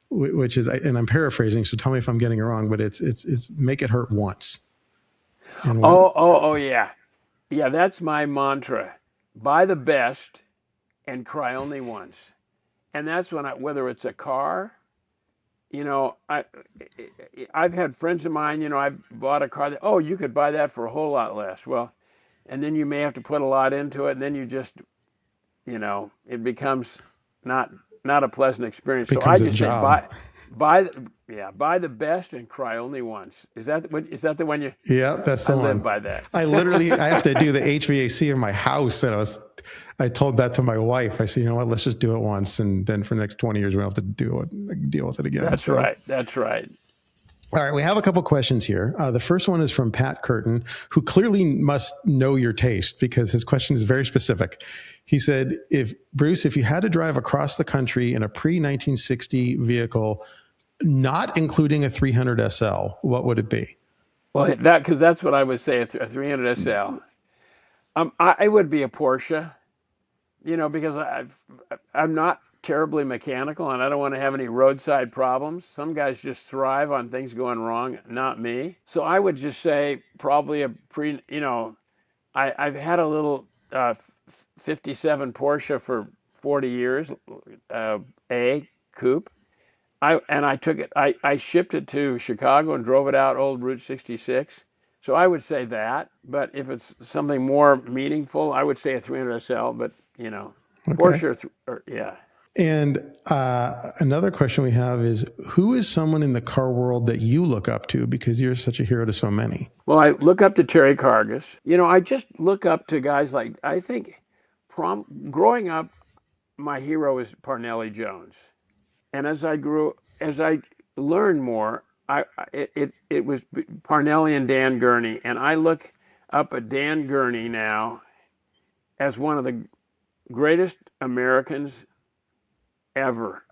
which is, and I'm paraphrasing, so tell me if I'm getting it wrong, but it's make it hurt once. Yeah. Yeah, that's my mantra. Buy the best and cry only once. And that's when whether it's a car, I've had friends of mine, I've bought a car that, you could buy that for a whole lot less. Well, and then you may have to put a lot into it, and then you just, it becomes not a pleasant experience. So I just say buy the best and cry only once. Is that the one you? Yeah, that's the one. I live by that. I have to do the HVAC in my house, and I told that to my wife. I said, you know what, let's just do it once, and then for the next 20 years we don't have to deal with it again. That's right. That's right. All right, we have a couple questions here. The first one is from Pat Curtin, who clearly must know your taste, because his question is very specific. He said, Bruce, if you had to drive across the country in a pre-1960 vehicle, not including a 300 SL, what would it be? Well, because that's what I would say, a 300 SL. I would be a Porsche, because I'm not terribly mechanical, and I don't want to have any roadside problems. Some guys just thrive on things going wrong, not me. So I would just say probably I've had a little 57 Porsche for 40 years, a coupe. I shipped it to Chicago and drove it out old Route 66. So I would say that, but if it's something more meaningful, I would say a 300 SL, but okay. Porsche, yeah. And another question we have is, who is someone in the car world that you look up to, because you're such a hero to so many? Well, I look up to Terry Cargus. I just look up to guys like, I think growing up, my hero is Parnelli Jones. And as I learned more, it was Parnelli and Dan Gurney. And I look up at Dan Gurney now as one of the greatest Americans ever.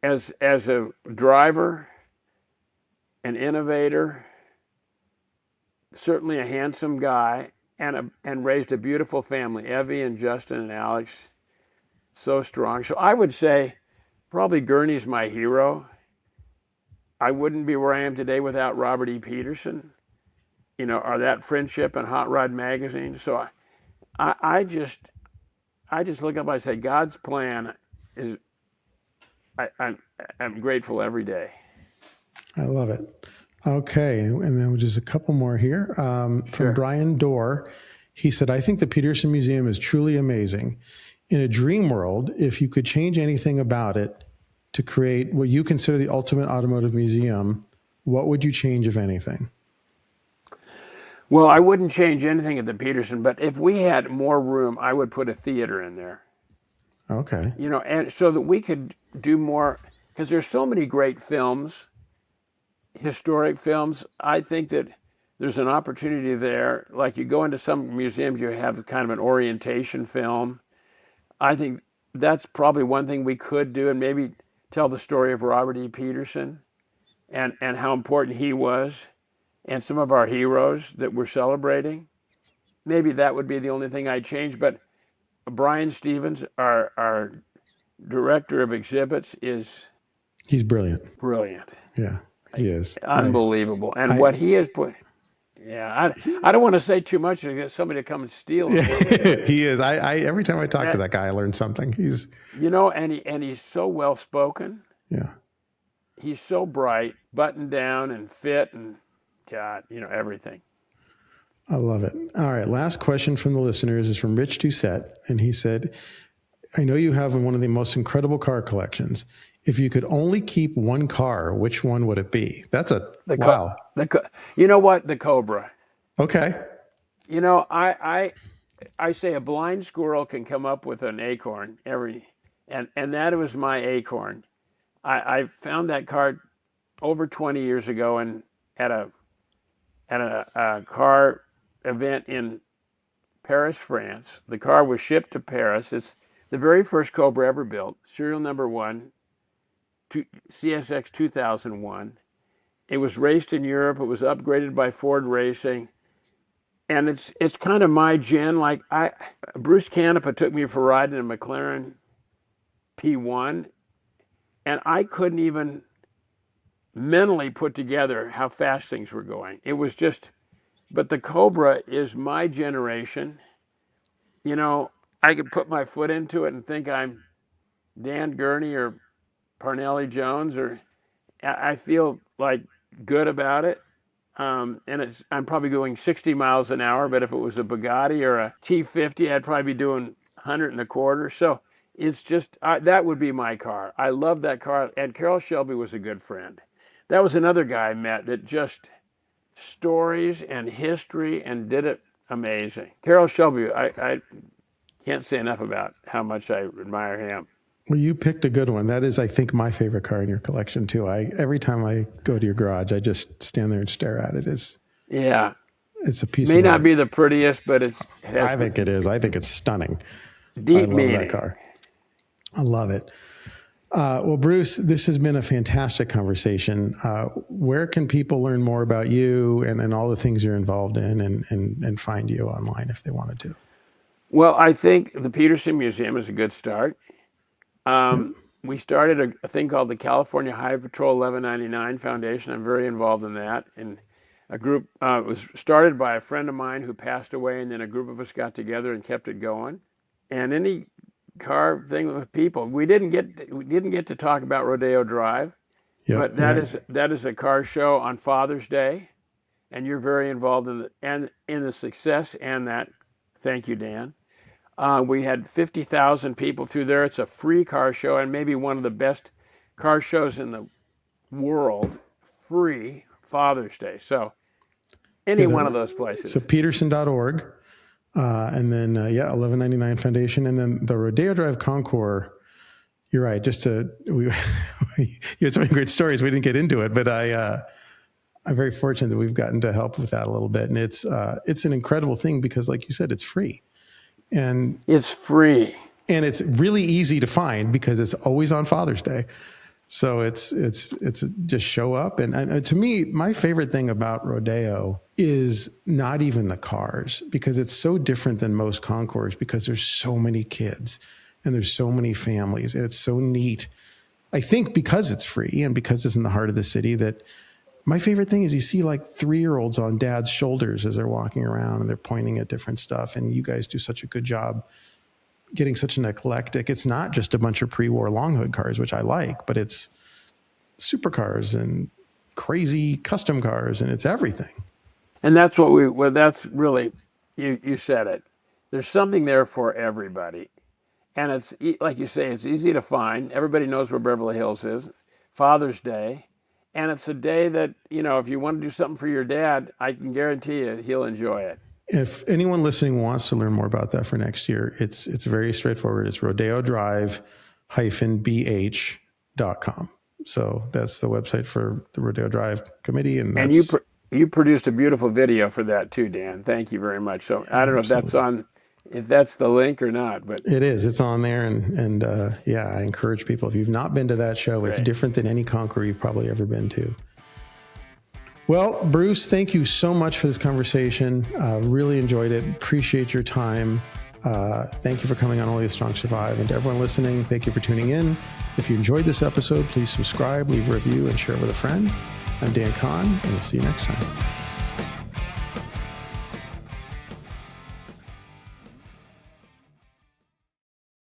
As a driver, an innovator, certainly a handsome guy, and raised a beautiful family, Evie and Justin and Alex, so strong. So I would say probably Gurney's my hero. I wouldn't be where I am today without Robert E. Petersen, or that friendship and Hot Rod magazine. So I just look up, I say, God's plan is, I'm grateful every day. I love it. Okay, and then just a couple more here. From Brian Dorr, he said, I think the Petersen Museum is truly amazing. In a dream world, if you could change anything about it to create what you consider the ultimate automotive museum, what would you change, if anything? Well, I wouldn't change anything at the Petersen, but if we had more room, I would put a theater in there. Okay. And so that we could do more, because there's so many great films, historic films. I think that there's an opportunity there. Like you go into some museums, you have kind of an orientation film. I think that's probably one thing we could do, and maybe tell the story of Robert E. Petersen and how important he was, and some of our heroes that we're celebrating. Maybe that would be the only thing I'd change. But Brian Stevens, our director of exhibits, he's brilliant. Brilliant. Yeah, he is. Unbelievable. And what he has put, I don't want to say too much to get somebody to come and steal it. He is. I every time I talk to that guy, I learn something. He's, and he's so well spoken. Yeah. He's so bright, buttoned down and fit, and God, everything. I love it. All right. Last question from the listeners is from Rich Doucette. And he said, I know you have one of the most incredible car collections. If you could only keep one car, which one would it be? That's wow. You know what? The Cobra. Okay. I say a blind squirrel can come up with an acorn and that was my acorn. I found that car over 20 years ago and at a car event in Paris, France. The car was shipped to Paris. It's the very first Cobra ever built, serial number 1, CSX 2001. It was raced in Europe. It was upgraded by Ford Racing. And it's kind of my gen. Like Bruce Canepa took me for a ride in a McLaren P1, and I couldn't even mentally put together how fast things were going. It was just, but the Cobra is my generation. I could put my foot into it and think I'm Dan Gurney or Parnelli Jones, or I feel like good about it. And I'm probably going 60 miles an hour, but if it was a Bugatti or a T50, I'd probably be doing 100 and a quarter. So it's just, that would be my car. I love that car. And Carroll Shelby was a good friend. That was another guy I met that just stories and history and did it amazing. Carroll Shelby, I can't say enough about how much I admire him. Well, you picked a good one. That is, I think, my favorite car in your collection too. Every time I go to your garage, I just stand there and stare at it. It's a piece. May not be the prettiest, but I think it is. I think it's stunning. Deep meaning. I love that car. I love it. Well, Bruce, this has been a fantastic conversation. Where can people learn more about you and all the things you're involved in and find you online if they wanted to? Well, I think the Petersen Museum is a good start. We started a thing called the California Highway Patrol 1199 Foundation. I'm very involved in that. And a group was started by a friend of mine who passed away, and then a group of us got together and kept it going. And any car thing with people, we didn't get to talk about Rodeo Drive, but that is a car show on Father's Day, and you're very involved in the success and that. Thank you, Dan. We had 50,000 people through there. It's a free car show and maybe one of the best car shows in the world. Free Father's Day. So one of those places. So Petersen.org. And then, 1199 Foundation. And then the Rodeo Drive Concours. You're right. You had so many great stories. We didn't get into it, but I'm very fortunate that we've gotten to help with that a little bit. And it's an incredible thing because, like you said, it's free. And it's free. And it's really easy to find because it's always on Father's Day. So it's just show up. And to me, my favorite thing about Rodeo is not even the cars, because it's so different than most concours because there's so many kids and there's so many families and it's so neat. I think because it's free and because it's in the heart of the city, that my favorite thing is you see like 3-year-olds on dad's shoulders as they're walking around and they're pointing at different stuff. And you guys do such a good job getting such an eclectic. It's not just a bunch of pre-war long hood cars, which I like, but it's supercars and crazy custom cars, and it's everything. And that's that's really, you said it. There's something there for everybody. And it's, like you say, it's easy to find. Everybody knows where Beverly Hills is. Father's Day. And it's a day that, if you want to do something for your dad, I can guarantee you he'll enjoy it. If anyone listening wants to learn more about that for next year, it's very straightforward. It's Rodeo Drive -bh.com. So that's the website for the Rodeo Drive Committee. And you produced a beautiful video for that too, Dan. Thank you very much. So I don't know if that's the link or not, but it is. It's on there. And yeah, I encourage people, if you've not been to that show, it's different than any concours you've probably ever been to. Well, Bruce, thank you so much for this conversation. Really enjoyed it. Appreciate your time. Thank you for coming on Only the Strong Survive. And to everyone listening, thank you for tuning in. If you enjoyed this episode, please subscribe, leave a review, and share it with a friend. I'm Dan Kahn, and we'll see you next time.